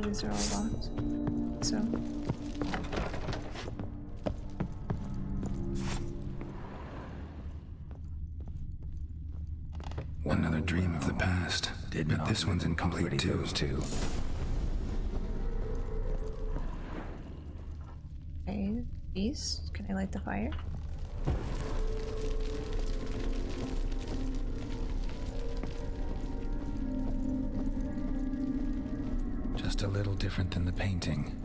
these are all locked. So. Another dream of the past, but this one's incomplete too. Okay, beast. Can I light the fire? Just a little different than the painting.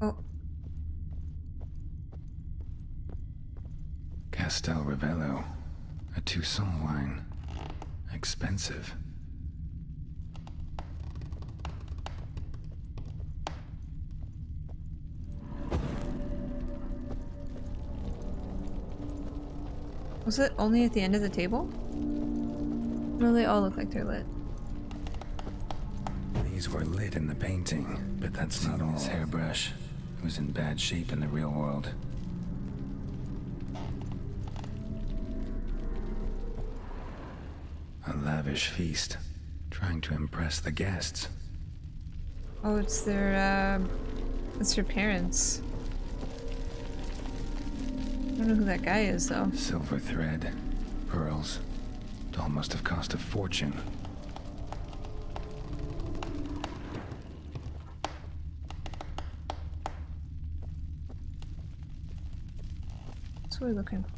Oh. Castel Ravello, a Toussaint wine. Expensive. Was it only at the end of the table? No, they all look like they're lit. These were lit in the painting, but that's not all. His hairbrush. It was in bad shape in the real world. A lavish feast, trying to impress the guests. Oh, it's their parents. I don't know who that guy is, though. Silver thread, pearls. Doll must have cost a fortune. That's what we're looking for.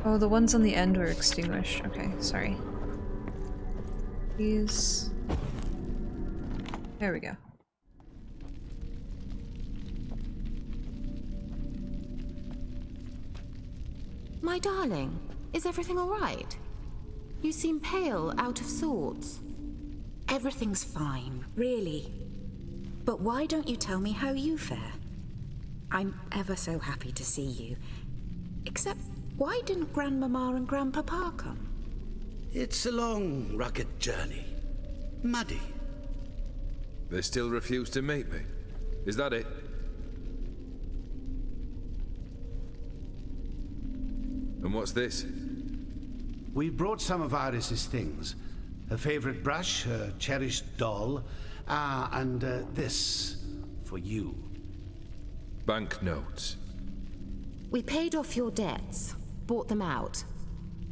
Oh, the ones on the end were extinguished. Okay, sorry. These... There we go. My darling, is everything all right? You seem pale, out of sorts. Everything's fine, really. But why don't you tell me how you fare? I'm ever so happy to see you. Except, why didn't Grandmama and Grandpapa come? It's a long, rugged journey. Muddy. They still refuse to meet me. Is that it? And what's this? We've brought some of Iris's things. Her favorite brush, her cherished doll, and this for you. Banknotes. We paid off your debts, bought them out,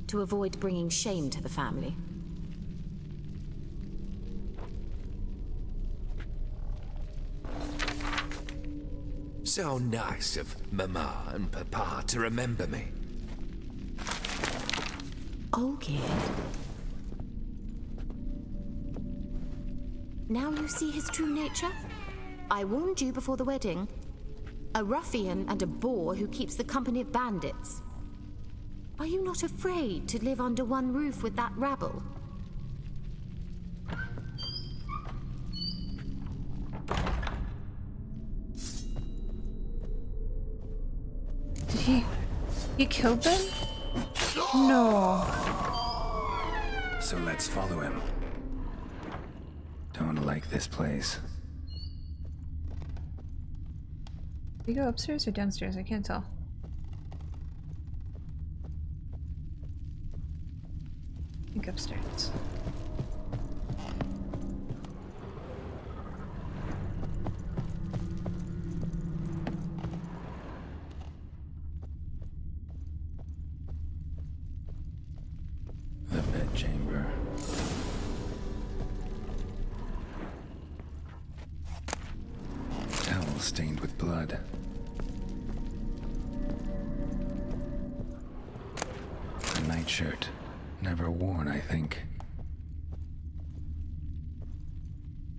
to avoid bringing shame to the family. So nice of Mama and Papa to remember me. Oh, kid. Now you see his true nature? I warned you before the wedding. A ruffian and a boor who keeps the company of bandits. Are you not afraid to live under one roof with that rabble? Did he killed them? No. So let's follow him. Don't like this place. Do you go upstairs or downstairs? I can't tell. I think upstairs. The bedchamber. Towel stained with blood. A nightshirt. Never worn, I think.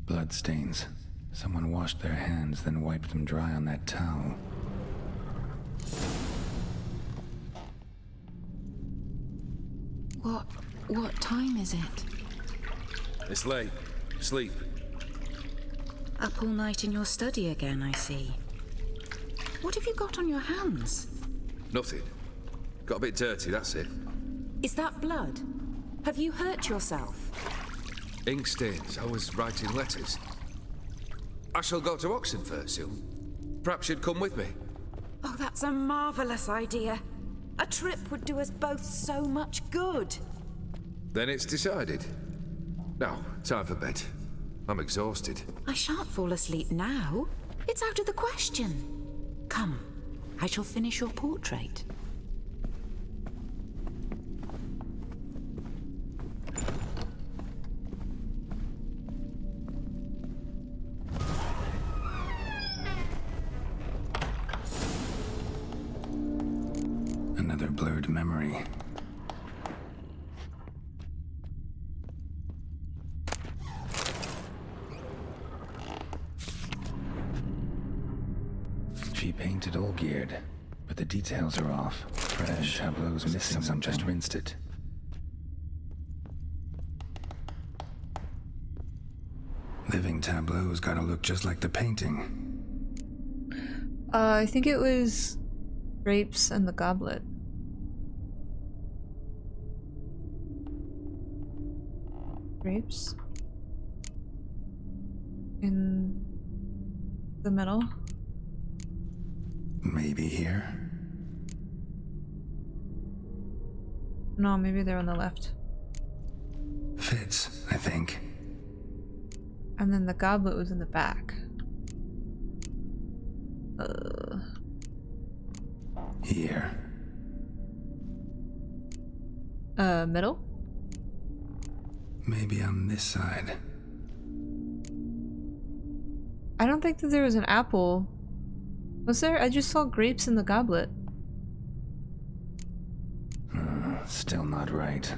Blood stains. Someone washed their hands, then wiped them dry on that towel. What time is it? It's late. Sleep. Up all night in your study again, I see. What have you got on your hands? Nothing. Got a bit dirty, that's it. Is that blood? Have you hurt yourself? Ink stains. I was writing letters. I shall go to Oxenfurt soon. Perhaps you'd come with me. Oh, that's a marvelous idea. A trip would do us both so much good. Then it's decided. Now, time for bed. I'm exhausted. I shan't fall asleep now. It's out of the question. Come, I shall finish your portrait. Another blurred memory. She painted Olgierd, but the details are off. Fresh tableau's missing something. Just rinsed it. Living tableau's gotta look just like the painting. I think it was grapes and the goblet. Grapes in the middle. Maybe here. No, maybe they're on the left. Fits, I think. And then the goblet was in the back. Here. Middle? Maybe on this side. I don't think that there was an apple. Was there? I just saw grapes in the goblet. Still not right.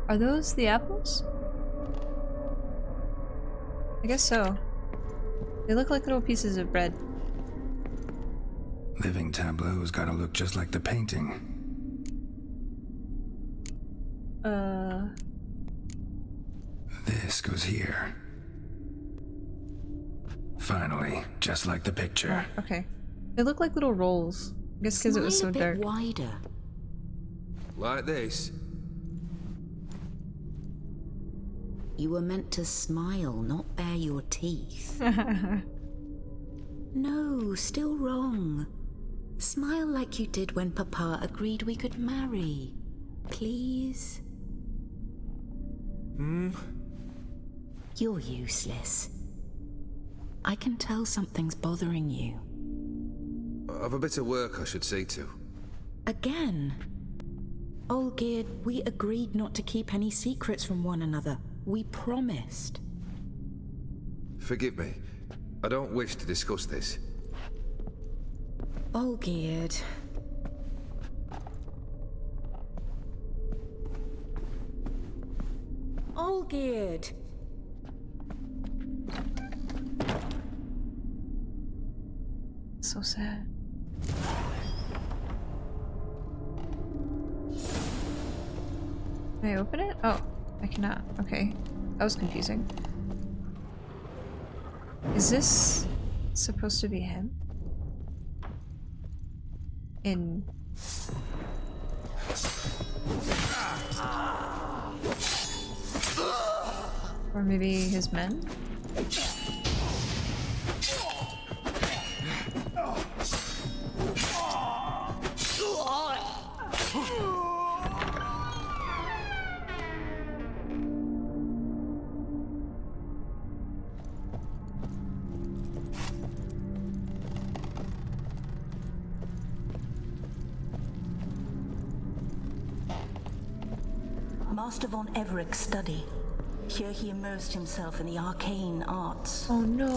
Are those the apples? I guess so. They look like little pieces of bread. Living tableau's gotta look just like the painting. This goes here. Finally, just like the picture. Okay. They look like little rolls. I guess because it was so Smile a dark. bit wider. Like this. You were meant to smile, not bare your teeth. No, still wrong. Smile like you did when Papa agreed we could marry. Please? You're useless. I can tell something's bothering you. I've a bit of work I should see to. Again? Olgierd, we agreed not to keep any secrets from one another. We promised. Forgive me. I don't wish to discuss this. Olgierd. Olgierd! So sad. Can I open it? Oh, I cannot. Okay. That was confusing. Is this supposed to be him? In... Or maybe his men? Master von Everett's study. Here he immersed himself in the arcane arts. Oh no.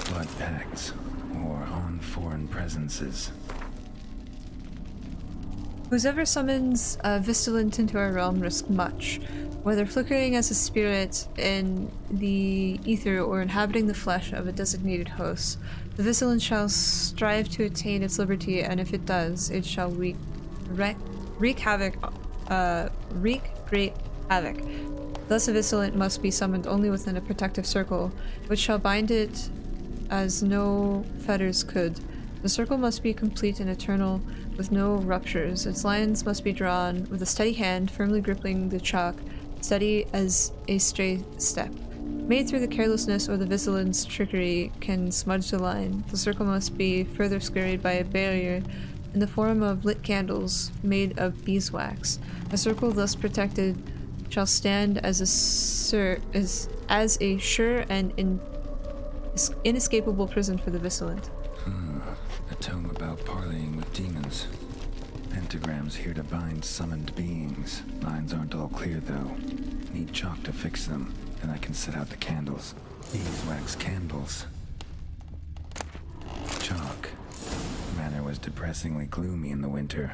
Blood pacts, or on foreign presences. Whoever summons Vigilant into our realm risks much, whether flickering as a spirit in the ether or inhabiting the flesh of a designated host. The Vigilant shall strive to attain its liberty, and if it does, it shall wreak great havoc. Thus a Vigilant must be summoned only within a protective circle, which shall bind it as no fetters could. The circle must be complete and eternal, with no ruptures. Its lines must be drawn with a steady hand, firmly gripping the chalk, steady as a stray step. Made through the carelessness or the Vigilant's trickery can smudge the line. The circle must be further scurried by a barrier in the form of lit candles made of beeswax. A circle thus protected shall stand as a sure and inescapable prison for the Vigilant. A tome about parleying with demons. Pentagrams here to bind summoned beings. Lines aren't all clear though. Need chalk to fix them, and I can set out the candles. Beeswax candles. Chalk. Manor was depressingly gloomy in the winter.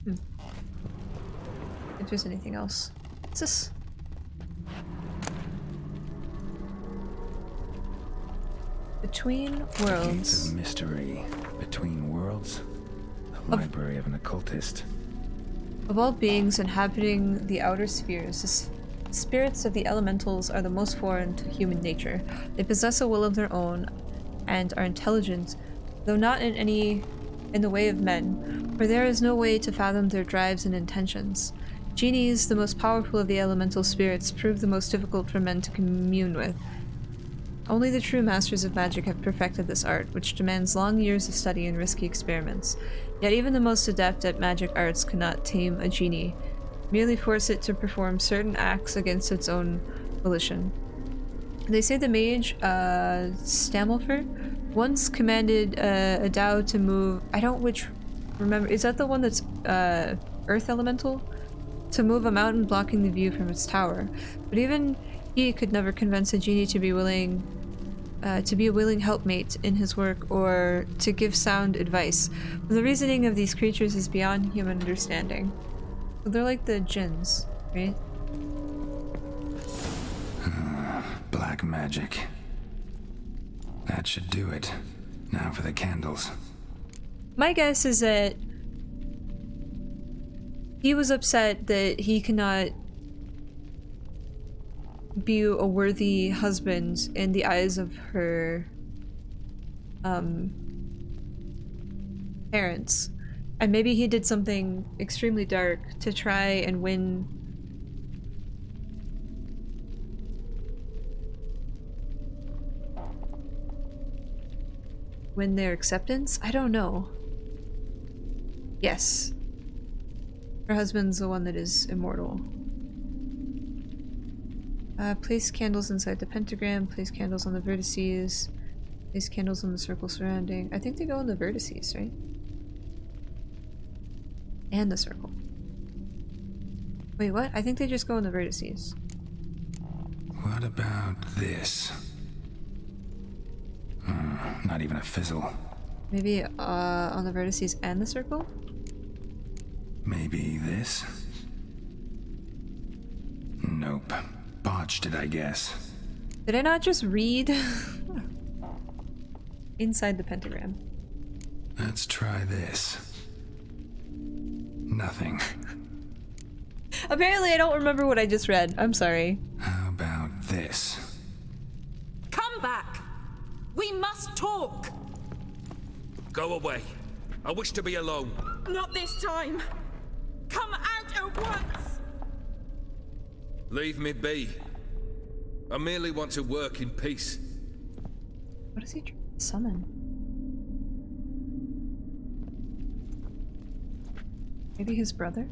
If there's anything else. What's this? Between Gates Worlds. of mystery. Between worlds. The library of an occultist. Of all beings inhabiting the outer spheres, the spirits of the elementals are the most foreign to human nature. They possess a will of their own and are intelligent, though not in the way of men, for there is no way to fathom their drives and intentions. Genies, the most powerful of the elemental spirits, prove the most difficult for men to commune with. Only the true masters of magic have perfected this art, which demands long years of study and risky experiments. Yet even the most adept at magic arts cannot tame a genie, merely force it to perform certain acts against its own volition. They say the mage, Stamelfer, once commanded a Dao to move— I don't remember, is that the one that's Earth Elemental? To move a mountain blocking the view from its tower. But even he could never convince a genie to be a willing helpmate in his work or to give sound advice. The reasoning of these creatures is beyond human understanding. So they're like the jinns, right? Black magic. That should do it. Now for the candles. My guess is that he was upset that he cannot be a worthy husband in the eyes of her parents. And maybe he did something extremely dark to try and win their acceptance? I don't know. Yes. Her husband's the one that is immortal. Place candles inside the pentagram, place candles on the vertices, place candles on the circle surrounding. I think they go on the vertices, right? And the circle. Wait, what? I think they just go on the vertices. What about this? Not even a fizzle. Maybe on the vertices and the circle? Maybe this? Nope. Botched it, I guess. Did I not just read? Inside the pentagram. Let's try this. Nothing. Apparently I don't remember what I just read. I'm sorry. How about this? Come back! We must talk! Go away. I wish to be alone. Not this time! Come out at once! Leave me be. I merely want to work in peace. What is he trying to summon? Maybe his brother?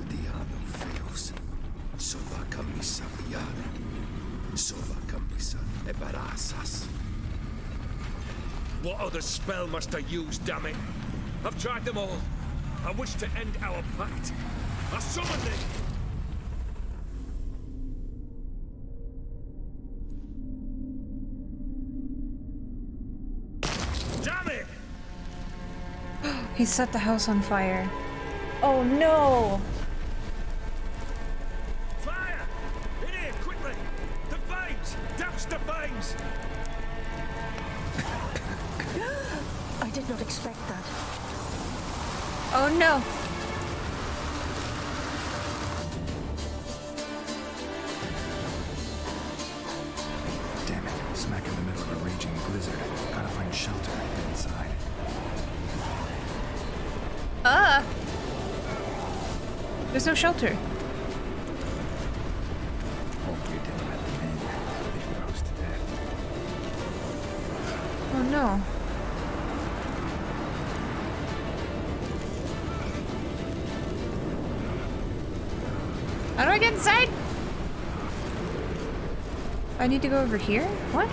Diablo feos. Soba kami sapiyari. Sola Campisa e Barasas. What other spell must I use, damn it? I've tried them all. I wish to end our pact. I summon thee! Damn it! He set the house on fire. Oh no! Fire! In here, quickly! The flames! Douse the flames! I did not expect that. Oh no! Damn it, smack in the middle of a raging blizzard. Gotta find shelter and get inside. There's no shelter. Hopefully it didn't let them in. They froze to death. Oh no. How do I get inside? I need to go over here? What?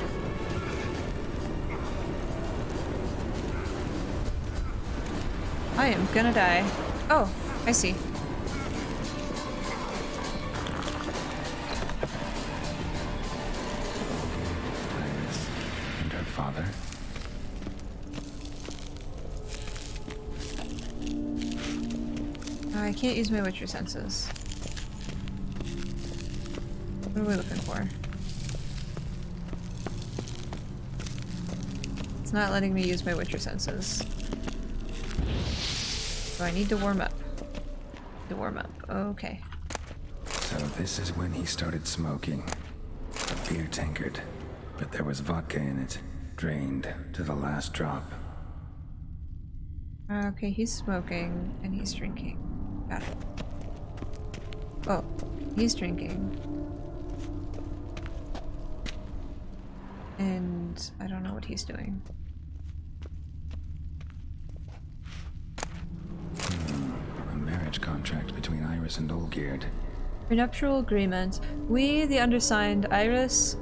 I am gonna die. Oh, I see. Iris and her father. I can't use my Witcher senses. What are we looking for? It's not letting me use my Witcher senses. So I need to warm up. Okay. So this is when he started smoking. A beer tankard. But there was vodka in it. Drained to the last drop. Okay, he's smoking and he's drinking. Got it. Oh, he's drinking. And I don't know what he's doing. A marriage contract between Iris and Olgierd. Prenuptial agreement. We, the undersigned, Iris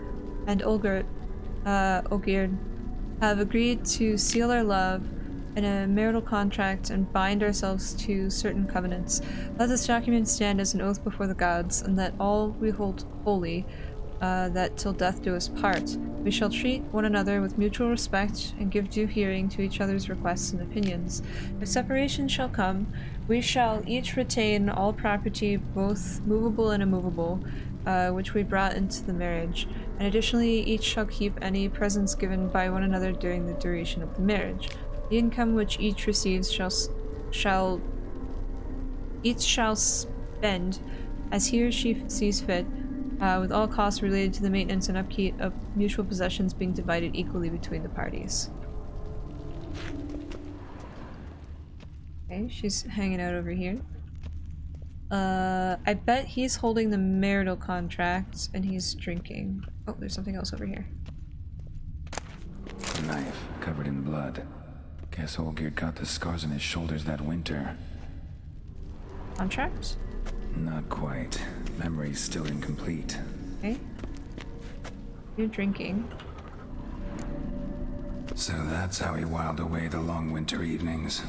and Olgierd, have agreed to seal our love in a marital contract and bind ourselves to certain covenants. Let this document stand as an oath before the gods, and that all we hold holy, that till death do us part. We shall treat one another with mutual respect and give due hearing to each other's requests and opinions. If separation shall come, we shall each retain all property, both movable and immovable, which we brought into the marriage, and additionally each shall keep any presents given by one another during the duration of the marriage. The income which each receives shall spend as he or she sees fit, with all costs related to the maintenance and upkeep of mutual possessions being divided equally between the parties. Okay, she's hanging out over here. I bet he's holding the marital contract and he's drinking. Oh, there's something else over here. A knife covered in blood. Guess Olgierd got the scars on his shoulders that winter. Contract? Not quite. Memory's still incomplete. Okay. You're drinking. So that's how he whiled away the long winter evenings.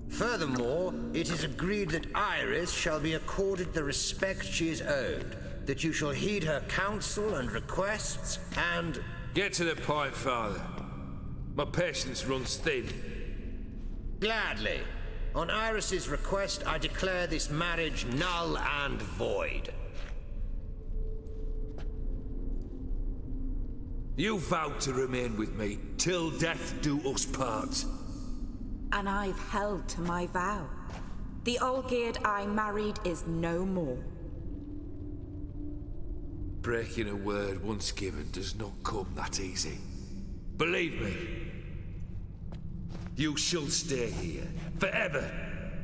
Furthermore, it is agreed that Iris shall be accorded the respect she is owed, that you shall heed her counsel and requests, and... Get to the point, Father. My patience runs thin. Gladly. On Iris's request, I declare this marriage null and void. You vowed to remain with me till death do us part. And I've held to my vow. The Olgierd I married is no more. Breaking a word once given does not come that easy. Believe me. You shall stay here, forever.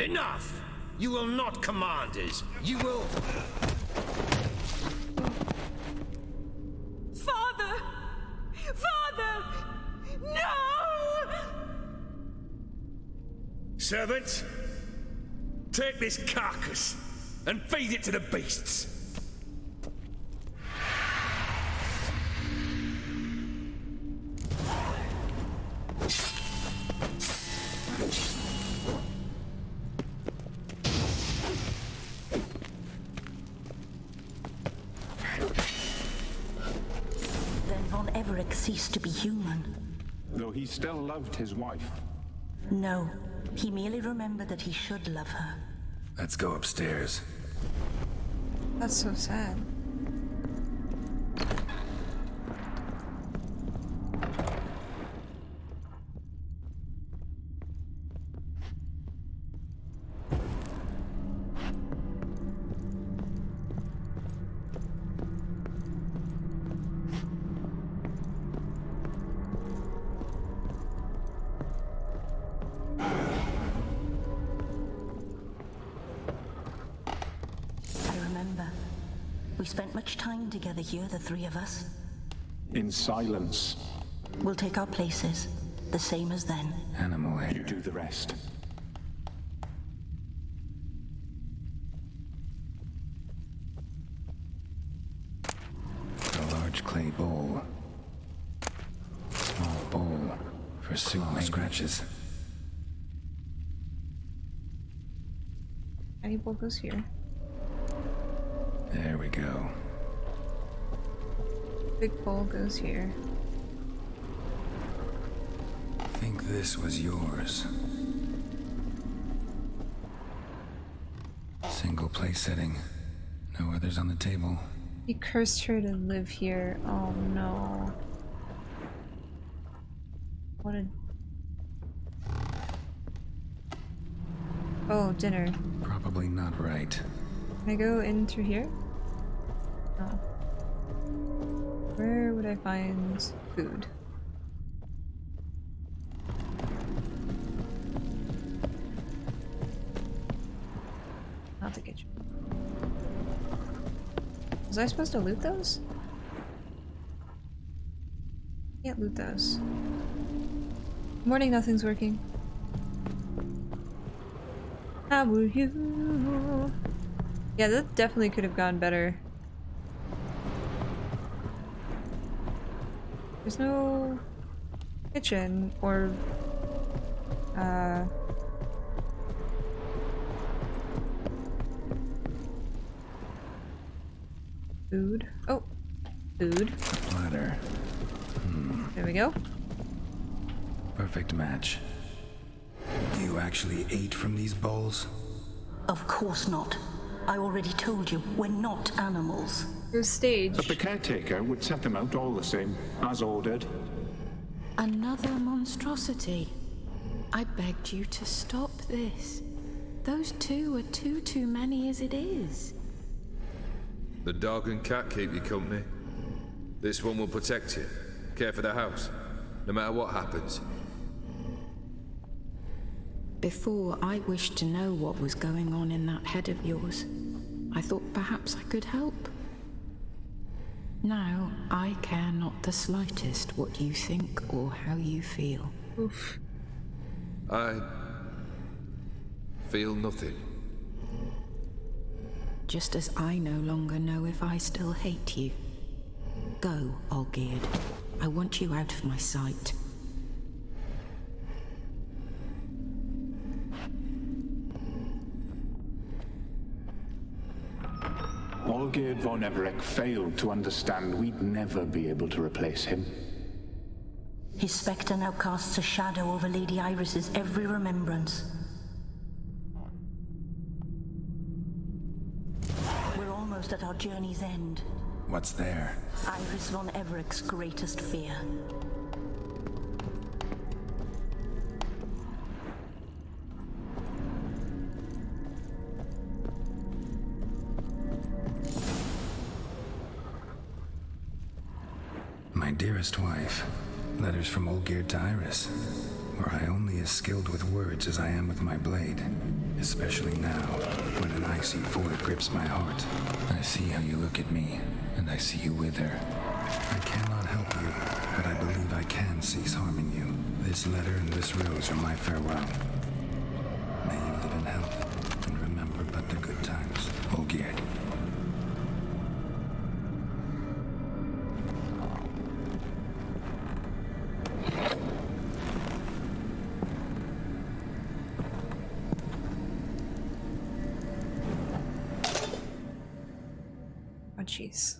Enough! You will not command us. You will... Father! Father! No! Servant, take this carcass and feed it to the beasts. Everett ceased to be human. Though he still loved his wife. No, he merely remembered that he should love her. Let's go upstairs. That's so sad. We spent much time together here, the three of us. In silence. We'll take our places, the same as then. Animal hair. You do the rest. A large clay bowl. Small bowl for small scratches. Tiny bowl goes here. There we go. Big bowl goes here. I think this was yours. Single place setting. No others on the table. He cursed her to live here. Oh no. What a... Oh, dinner. Probably not right. Can I go in through here? No. Where would I find food? Not the kitchen. Was I supposed to loot those? Can't loot those. Morning, nothing's working. How were you? Yeah, that definitely could have gone better. There's no kitchen or food. Oh, food. A platter. There we go. Perfect match. You actually ate from these bowls? Of course not. I already told you, we're not animals. There's stage. But the caretaker would set them out all the same, as ordered. Another monstrosity. I begged you to stop this. Those two are too many as it is. The dog and cat keep you company. This one will protect you. Care for the house, no matter what happens. Before I wished to know what was going on in that head of yours, I thought perhaps I could help. Now I care not the slightest what you think or how you feel. Oof. I feel nothing. Just as I no longer know if I still hate you. Go, Olgierd. I want you out of my sight. Olgierd von Everett failed to understand we'd never be able to replace him. His spectre now casts a shadow over Lady Iris's every remembrance. We're almost at our journey's end. What's there? Iris von Everett's greatest fear. My dearest wife. Letters from Olgierd to Iris. Were I only as skilled with words as I am with my blade. Especially now, when an icy void grips my heart. I see how you look at me, and I see you with her. I cannot help you, but I believe I can cease harming you. This letter and this rose are my farewell. May you live in health, and remember but the good times. Olgierd. Oh, jeez.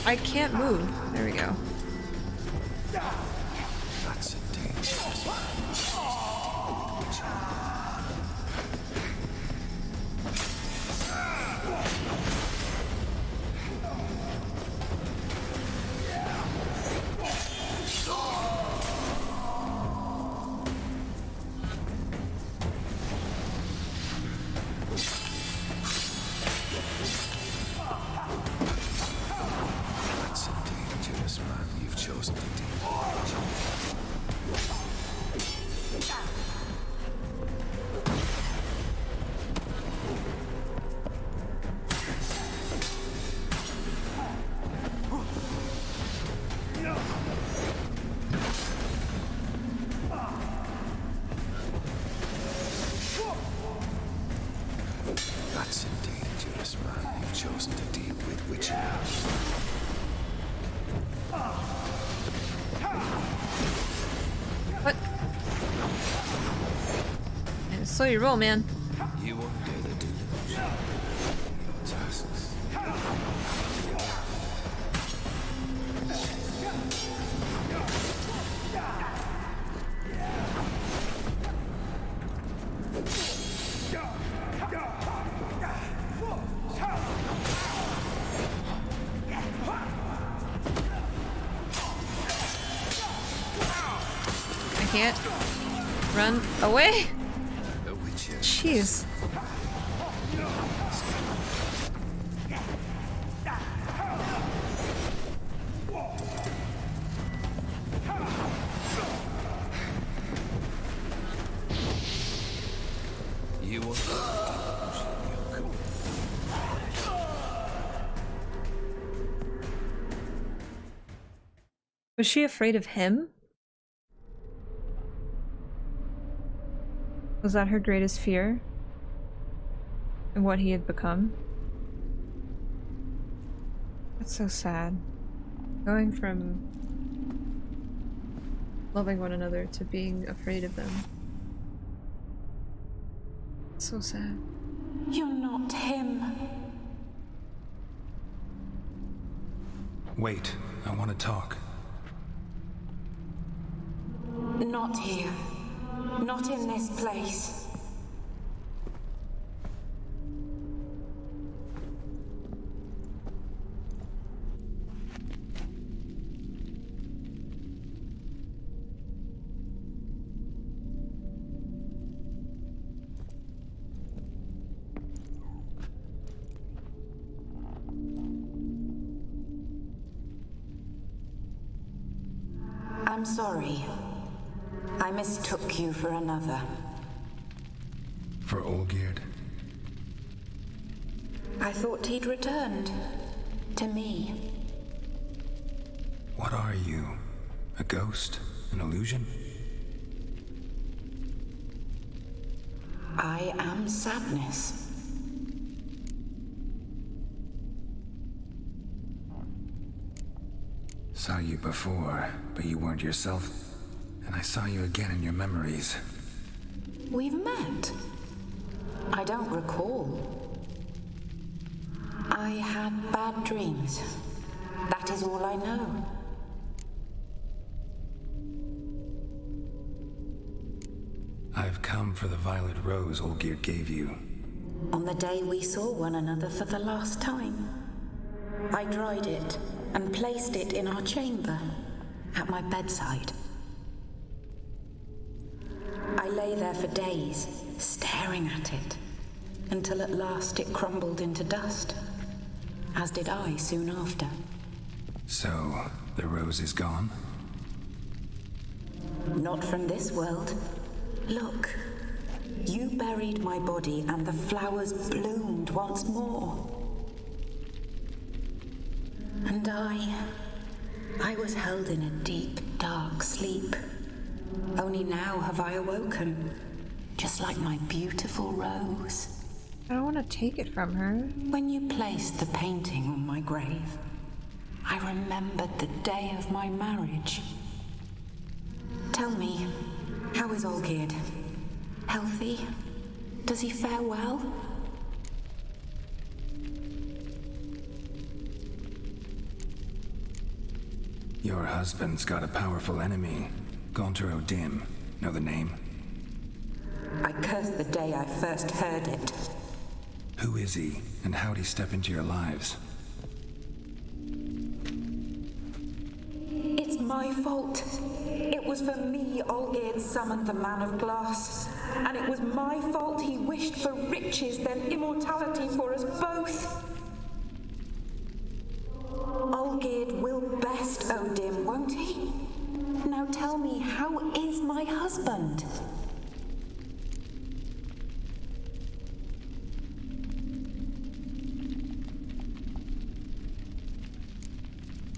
I can't move. There we go. That's a dangerous man. That's a dangerous man you've chosen to deal with. That's a dangerous man you've chosen to deal with, Witcher. What? And so you roll, man. You won't dare to do those. Your tasks. I can't run away. A Witcher. Jeez. You won't dare to do those. Was she afraid of him? Was that her greatest fear? And what he had become? That's so sad. Going from loving one another to being afraid of them. It's so sad. You're not him. Wait, I want to talk. Not here. Not in this place. I'm sorry. I mistook you for another. For Olgierd? I thought he'd returned. To me. What are you? A ghost? An illusion? I am sadness. Saw you before, but you weren't yourself. And I saw you again in your memories. We've met. I don't recall. I had bad dreams. That is all I know. I've come for the violet rose Olgierd gave you. On the day we saw one another for the last time, I dried it and placed it in our chamber, at my bedside. I lay there for days, staring at it, until at last it crumbled into dust, as did I soon after. So, the rose is gone? Not from this world. Look, you buried my body and the flowers bloomed once more. And I was held in a deep, dark sleep. Only now have I awoken, just like my beautiful rose. I don't want to take it from her. When you placed the painting on my grave, I remembered the day of my marriage. Tell me, how is Olgierd? Healthy? Does he fare well? Your husband's got a powerful enemy. Gaunter O'Dim. Know the name? I curse the day I first heard it. Who is he, and how'd he step into your lives? It's my fault. It was for me Olgierd summoned the Man of Glass. And it was my fault he wished for riches, then immortality for us both. Olgierd will best O'Dim, won't he? Now tell me, how is my husband?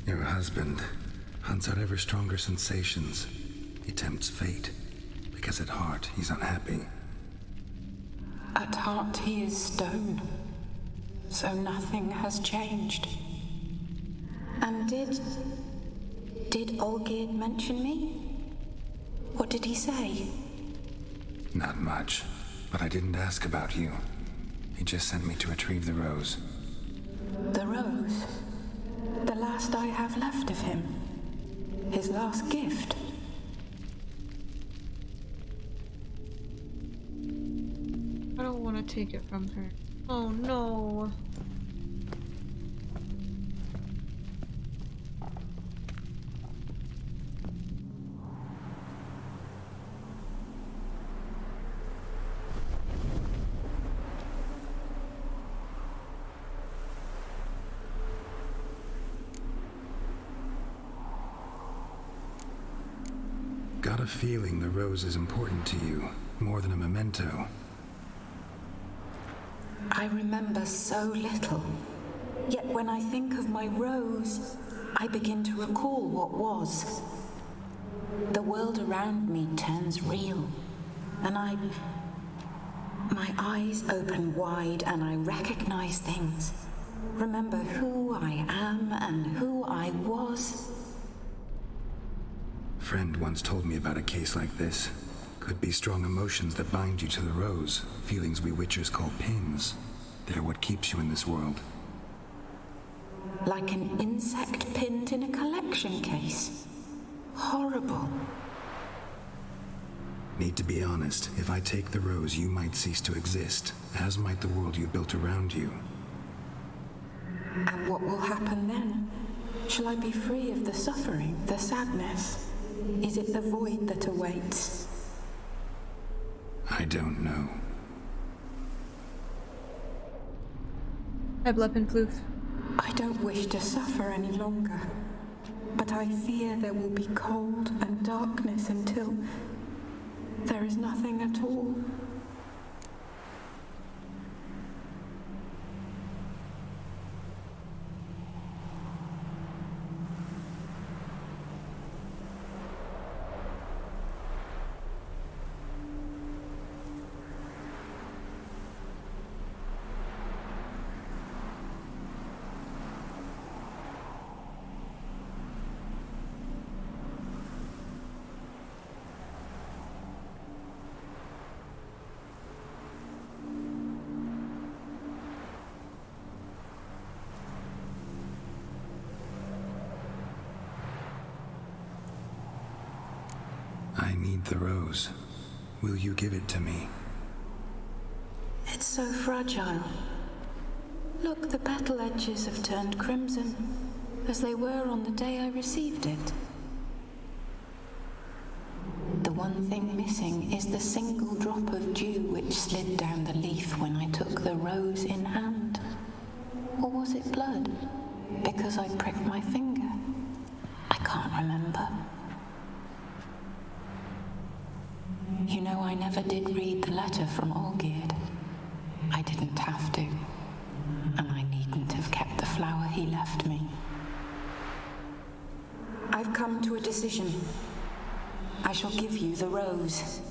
Your husband hunts out ever stronger sensations. He tempts fate, because at heart he's unhappy. At heart he is stone, so nothing has changed. And did Olgierd mention me? What did he say? Not much, but I didn't ask about you. He just sent me to retrieve the rose. The rose? The last I have left of him? His last gift? I don't want to take it from her. Oh no. Got a feeling the rose is important to you, more than a memento. I remember so little. Yet when I think of my rose, I begin to recall what was. The world around me turns real, and my eyes open wide and I recognize things. Remember who I am and who I was. Friend once told me about a case like this. Could be strong emotions that bind you to the rose, feelings we witchers call pins. They're what keeps you in this world. Like an insect pinned in a collection case. Horrible. Need to be honest, if I take the rose, you might cease to exist, as might the world you built around you. And what will happen then? Shall I be free of the suffering, the sadness? Is it the void that awaits? I don't know. Hi, Bleppenfloof. I don't wish to suffer any longer, but I fear there will be cold and darkness until there is nothing at all. I need the rose. Will you give it to me? It's so fragile. Look, the petal edges have turned crimson, as they were on the day I received it. The one thing missing is the single drop of dew which slid down the leaf when I took the rose in hand. Or was it blood? Because I pricked my finger? I can't remember. You know, I never did read the letter from Olgierd. I didn't have to. And I needn't have kept the flower he left me. I've come to a decision. I shall give you the rose.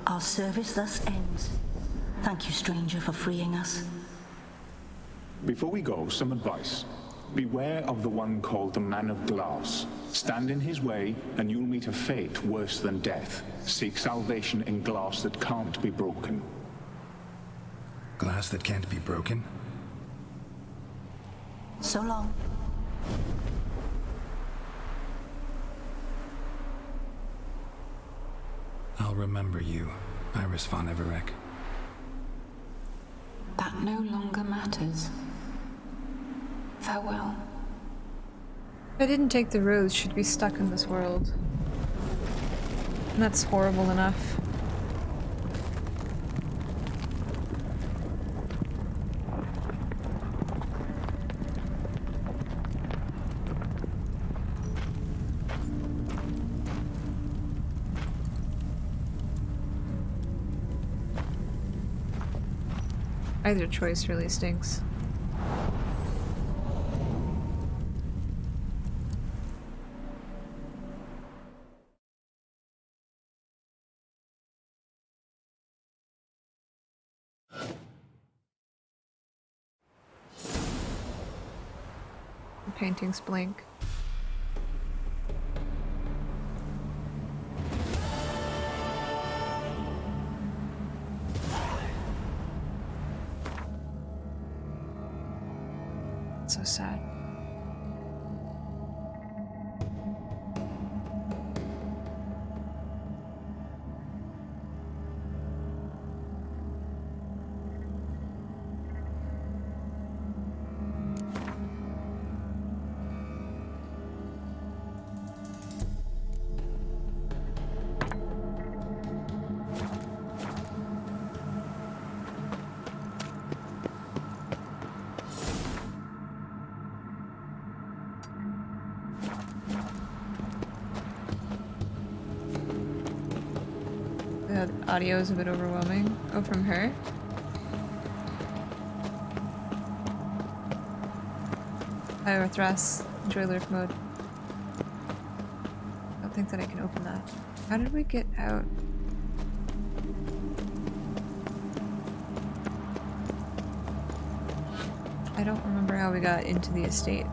Our service thus ends. Thank you, stranger, for freeing us. Before we go, some advice. Beware of the one called the Man of Glass. Stand in his way, and you'll meet a fate worse than death. Seek salvation in glass that can't be broken. Glass that can't be broken? So long. I'll remember you, Iris von Everek. That no longer matters. Farewell. If I didn't take the rose, she'd be stuck in this world. And that's horrible enough. Either choice really stinks. The paintings blink. So sad. The audio is a bit overwhelming. Oh, from her? Hi, Thras. Enjoy lurk mode. I don't think that I can open that. How did we get out? I don't remember how we got into the estate.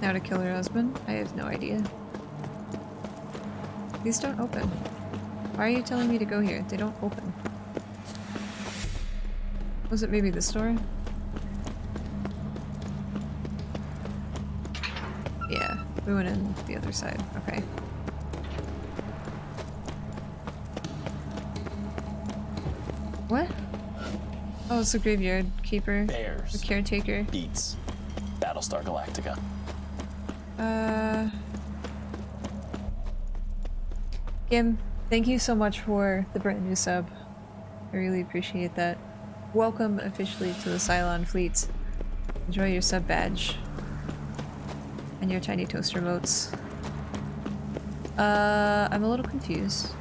How to kill her husband? I have no idea. These don't open. Why are you telling me to go here? They don't open. Was it maybe this door? Yeah, we went in the other side. Okay. What? Oh, it's the graveyard keeper. Bears. The caretaker. Beats. Battlestar Galactica. Kim, thank you so much for the brand new sub. I really appreciate that. Welcome officially to the Cylon fleet. Enjoy your sub badge. And your tiny toaster motes. I'm a little confused.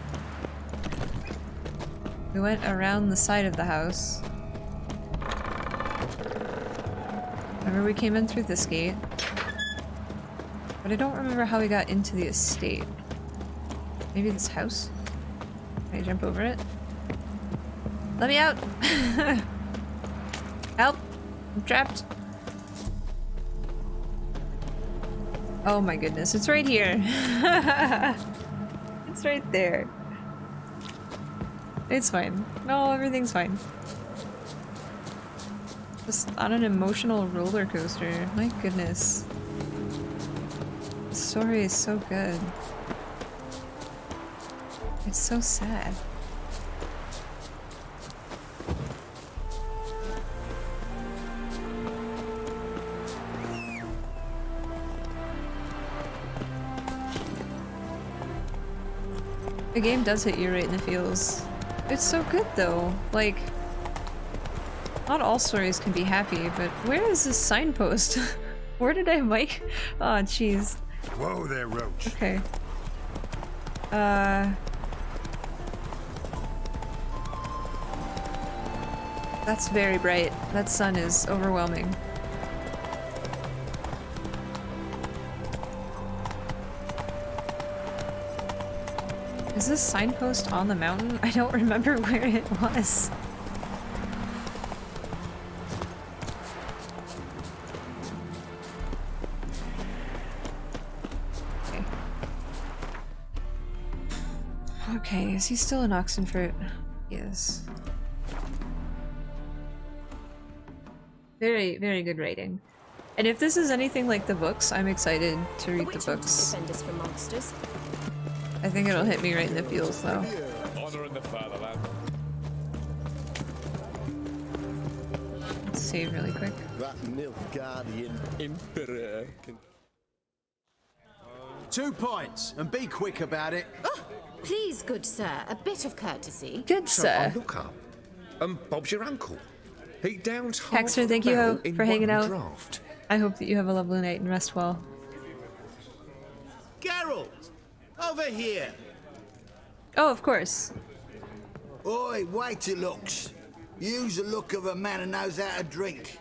We went around the side of the house. Remember we came in through this gate. But I don't remember how we got into the estate. Maybe this house? Can I jump over it? Let me out! Help! I'm trapped! Oh my goodness, it's right here! It's right there. It's fine. No, everything's fine. Just on an emotional roller coaster. My goodness. The story is so good. It's so sad. The game does hit you right in the feels. It's so good though. Like, not all stories can be happy, but where is this signpost? Where did I mic? Oh, jeez. Whoa there, Roach. Okay. That's very bright. That sun is overwhelming. Is this signpost on the mountain? I don't remember where it was. Okay. Okay, is he still in Oxenfurt? Yes. Very, very good writing. And if this is anything like the books, I'm excited to read the books. Defend us from monsters. I think it'll hit me right in the feels, though. Honor in the fatherland. Let's save really quick. That Nilfgaardian Emperor can... 2 points, and be quick about it. Oh, please, good sir, a bit of courtesy. Good sir. Look up. Bob's your uncle. He downs half Hexer, thank you barrel in for hanging one out. draft. I hope that you have a lovely night and rest well. Geralt! Over here! Oh, of course. Oi, wait your looks. Use the look of a man who knows how to drink.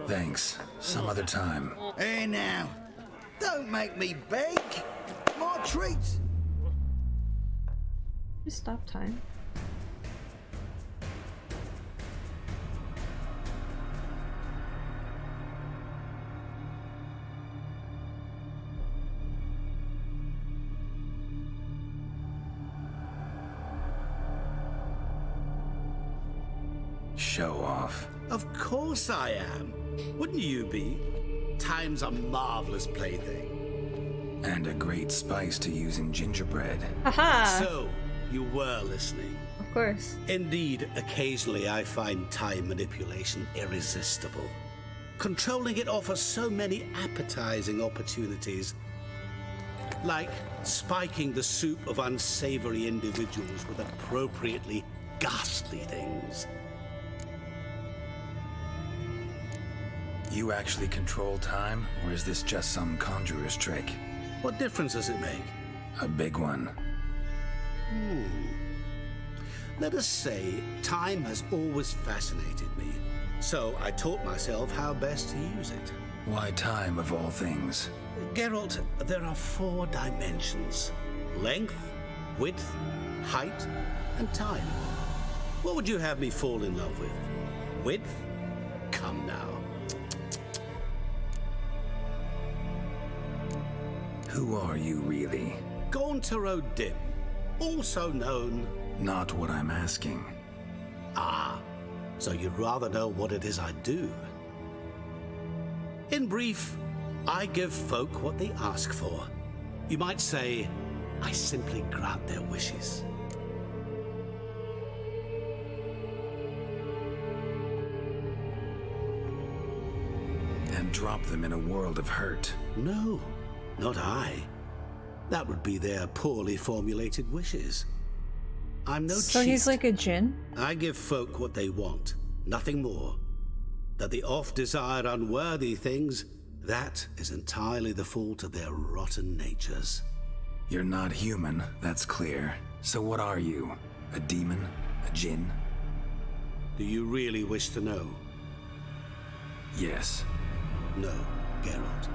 Thanks. Some other time. Hey now, don't make me beg. My treats. Just stop time. Show off. Of course I am. Wouldn't you be? Time's a marvelous plaything. And a great spice to use in gingerbread. Haha! So, you were listening. Of course. Indeed, occasionally I find time manipulation irresistible. Controlling it offers so many appetizing opportunities. Like spiking the soup of unsavory individuals with appropriately ghastly things. You actually control time, or is this just some conjurer's trick? What difference does it make? A big one. Let us say time has always fascinated me, so I taught myself how best to use it. Why time of all things? Geralt, there are 4 dimensions. Length, width, height, and time. What would you have me fall in love with? Width? Come now. Who are you really? Gauntero Dim, also known... Not what I'm asking. Ah, so you'd rather know what it is I do. In brief, I give folk what they ask for. You might say, I simply grant their wishes. And drop them in a world of hurt. No, not I. That would be their poorly formulated wishes. I'm no So cheat. he's like a djinn? I give folk what they want, nothing more. That they oft desire unworthy things, that is entirely the fault of their rotten natures. You're not human, that's clear. So what are you? A demon? A djinn? Do you really wish to know? Yes. No, Geralt.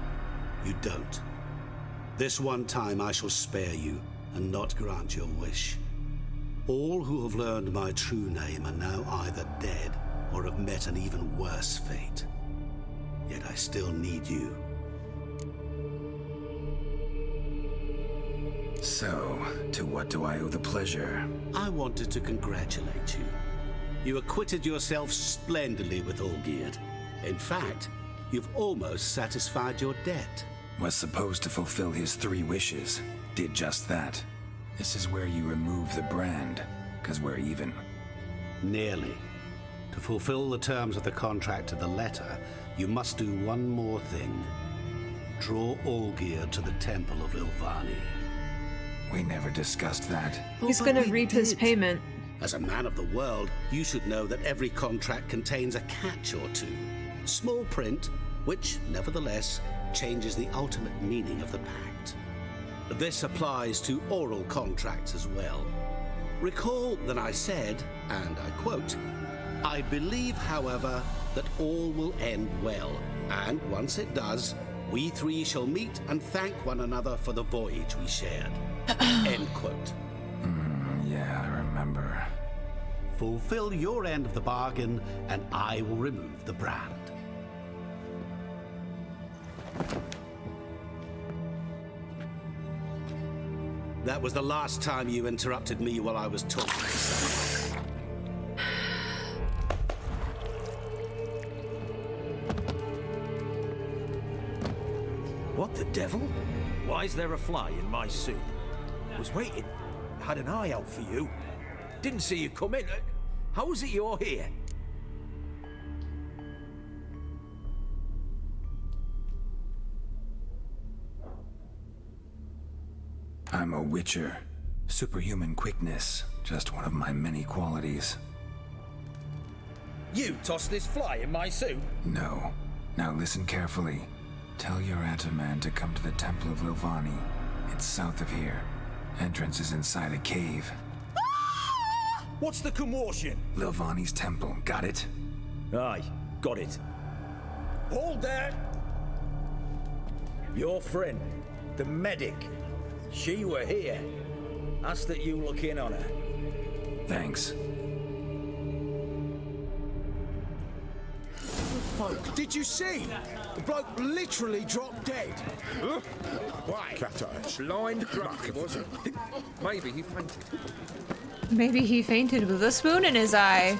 You don't. This one time I shall spare you and not grant your wish. All who have learned my true name are now either dead or have met an even worse fate. Yet I still need you. So, to what do I owe the pleasure? I wanted to congratulate you. You acquitted yourself splendidly with Olgierd. In fact, you've almost satisfied your debt. Was supposed to fulfill his 3 wishes. Did just that. This is where you remove the brand, 'cause we're even. Nearly. To fulfill the terms of the contract to the letter, you must do one more thing. Draw Olgierd to the Temple of Ilvani. We never discussed that. He's gonna reap his payment. As a man of the world, you should know that every contract contains a catch or two. Small print, which, nevertheless, changes the ultimate meaning of the pact. This applies to oral contracts as well. Recall that I said, and I quote, I believe, however, that all will end well, and once it does, we 3 shall meet and thank one another for the voyage we shared. End quote. Yeah, I remember. Fulfill your end of the bargain, and I will remove the brand. That was the last time you interrupted me while I was talking. What the devil? Why is there a fly in my soup? Was waiting. Had an eye out for you. Didn't see you come in. How is it you're here? I'm a witcher. Superhuman quickness, just one of my many qualities. You tossed this fly in my soup? No. Now listen carefully. Tell your Ataman to come to the Temple of Lovani. It's south of here. Entrance is inside a cave. What's the commotion? Lovani's temple, got it? Aye, got it. Hold there! Your friend, the medic. She were here. Ask that you look in on her. Thanks. Did you see? The bloke literally dropped dead. Why? Blind drunk, he wasn't. Maybe he fainted. Maybe he fainted with a spoon in his eye.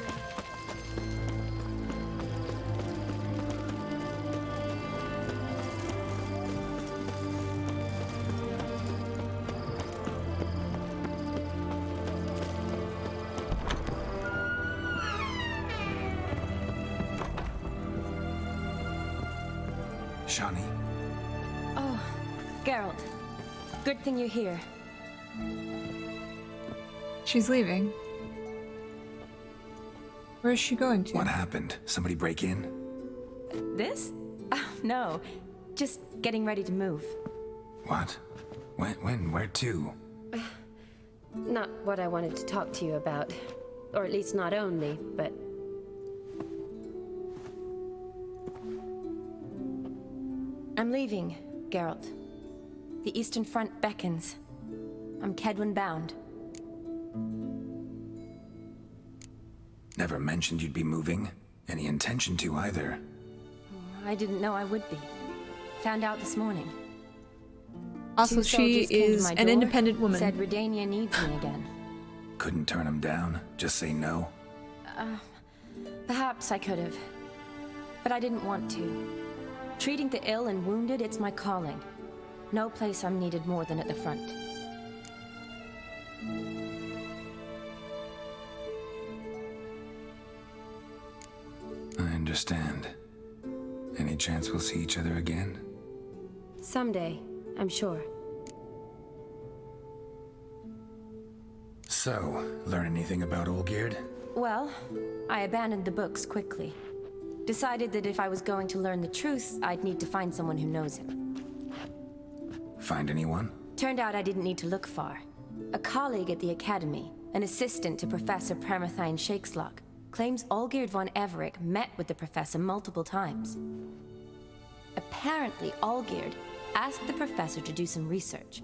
Shani. Oh, Geralt. Good thing you're here. She's leaving. Where is she going to? What happened? Somebody break in? This? Oh, no. Just getting ready to move. What? When? Where to? Not what I wanted to talk to you about. Or at least not only, but... I'm leaving, Geralt. The Eastern Front beckons. I'm Kedwin bound. Never mentioned you'd be moving. Any intention to either. I didn't know I would be. Found out this morning. Also, she is an independent woman. Said Redania needs me again. Couldn't turn him down? Just say no? Perhaps I could have. But I didn't want to. Treating the ill and wounded, it's my calling. No place I'm needed more than at the front. I understand. Any chance we'll see each other again? Someday, I'm sure. So, learn anything about Olgierd? Well, I abandoned the books quickly. Decided that if I was going to learn the truth, I'd need to find someone who knows him. Find anyone? Turned out I didn't need to look far. A colleague at the Academy, an assistant to Professor Premathine Shakeslock, claims Olgierd von Everec met with the professor multiple times. Apparently, Olgierd asked the professor to do some research.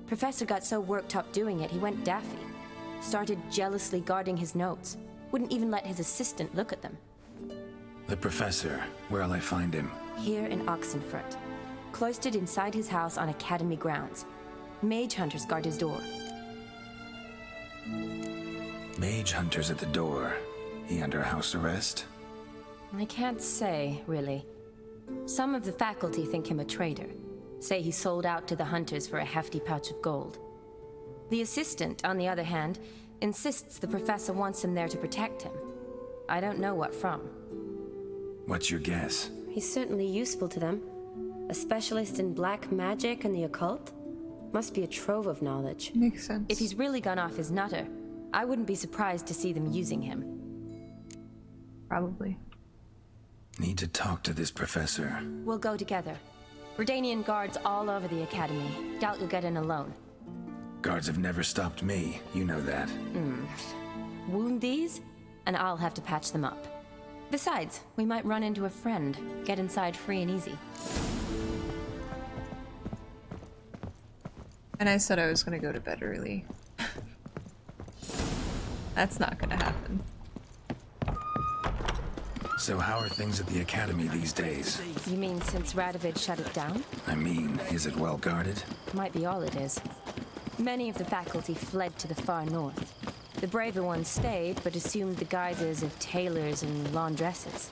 Professor got so worked up doing it, he went daffy. Started jealously guarding his notes. Wouldn't even let his assistant look at them. The professor. Where'll I find him? Here in Oxenfurt. Cloistered inside his house on Academy grounds. Mage hunters guard his door. Mage hunters at the door. He under house arrest? I can't say, really. Some of the faculty think him a traitor. Say he sold out to the hunters for a hefty pouch of gold. The assistant, on the other hand, insists the professor wants him there to protect him. I don't know what from. What's your guess? He's certainly useful to them. A specialist in black magic and the occult? Must be a trove of knowledge. Makes sense. If he's really gone off his nutter, I wouldn't be surprised to see them using him. Probably. Need to talk to this professor. We'll go together. Redanian guards all over the Academy. Doubt you'll get in alone. Guards have never stopped me. You know that. Wound these, and I'll have to patch them up. Besides, we might run into a friend. Get inside free and easy. And I said I was gonna go to bed early. That's not gonna happen. So how are things at the Academy these days? You mean since Radovid shut it down? I mean, is it well guarded? Might be all it is. Many of the faculty fled to the far north. The braver ones stayed, but assumed the guises of tailors and laundresses.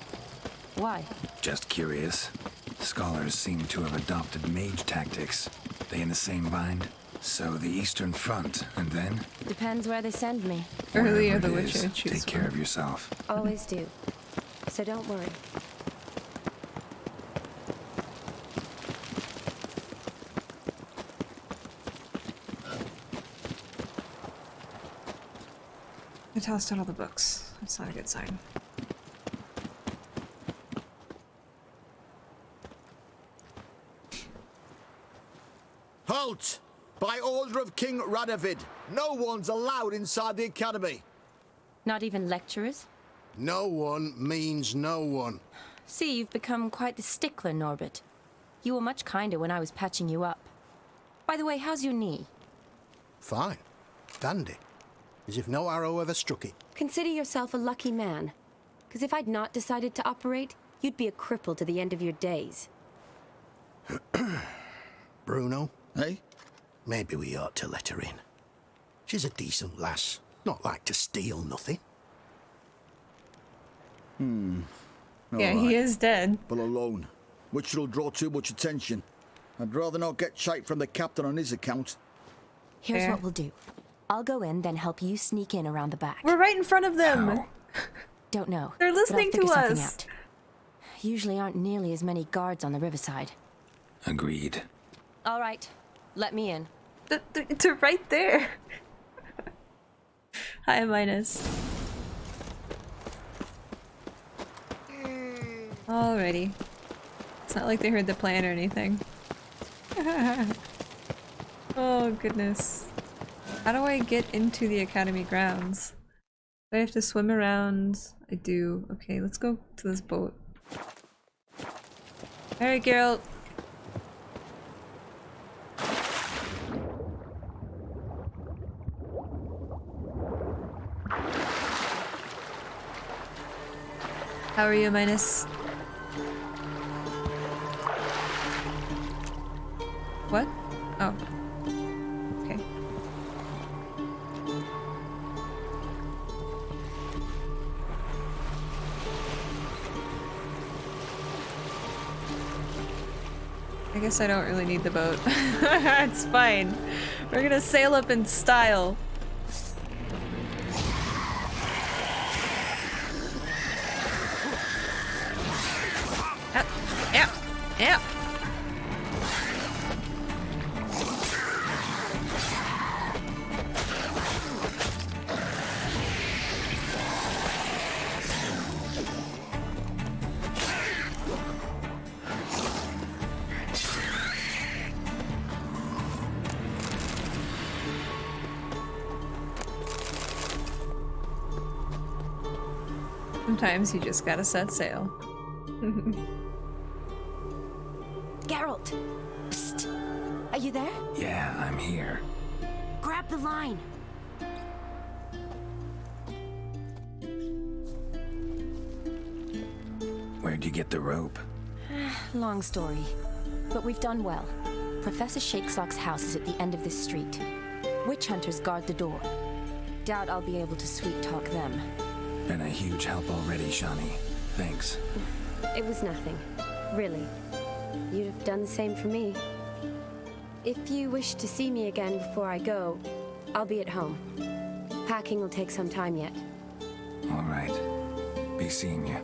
Why? Just curious. The scholars seem to have adopted mage tactics. They in the same bind? So the Eastern Front, and then? Depends where they send me. Earlier the Wherever it Witcher is, choose take care of yourself. Always do. So don't worry. I tossed out all the books. That's not a good sign. Halt! By order of King Radovid, no one's allowed inside the academy. Not even lecturers? No one means no one. See, you've become quite the stickler, Norbert. You were much kinder when I was patching you up. By the way, how's your knee? Fine. Dandy. As if no arrow ever struck it. Consider yourself a lucky man. Because if I'd not decided to operate, you'd be a cripple to the end of your days. Bruno, eh? Maybe we ought to let her in. She's a decent lass. Not like to steal nothing. Yeah, he is dead. But alone, which will draw too much attention. I'd rather not get shite from the captain on his account. Here's what we'll do. I'll go in, then help you sneak in around the back. We're right in front of them. Don't know. They're listening but I'll to figure something us. out. Usually aren't nearly as many guards on the riverside. Agreed. All right, let me in. They're right there. Hi, Minus. Alrighty. It's not like they heard the plan or anything. Oh, goodness. How do I get into the academy grounds? Do I have to swim around? I do. Okay, let's go to this boat. Alright, Geralt. How are you, Minus? What? Oh. Okay. I guess I don't really need the boat. It's fine. We're gonna sail up in style. Yeah. Sometimes you just gotta set sail. Geralt! Psst! Are you there? Yeah, I'm here. Grab the line! Where'd you get the rope? Long story. But we've done well. Professor Shakesock's house is at the end of this street. Witch hunters guard the door. Doubt I'll be able to sweet-talk them. Been a huge help already, Shani. Thanks. It was nothing. Really. You'd have done the same for me. If you wish to see me again before I go, I'll be at home. Packing will take some time yet. All right. Be seeing you.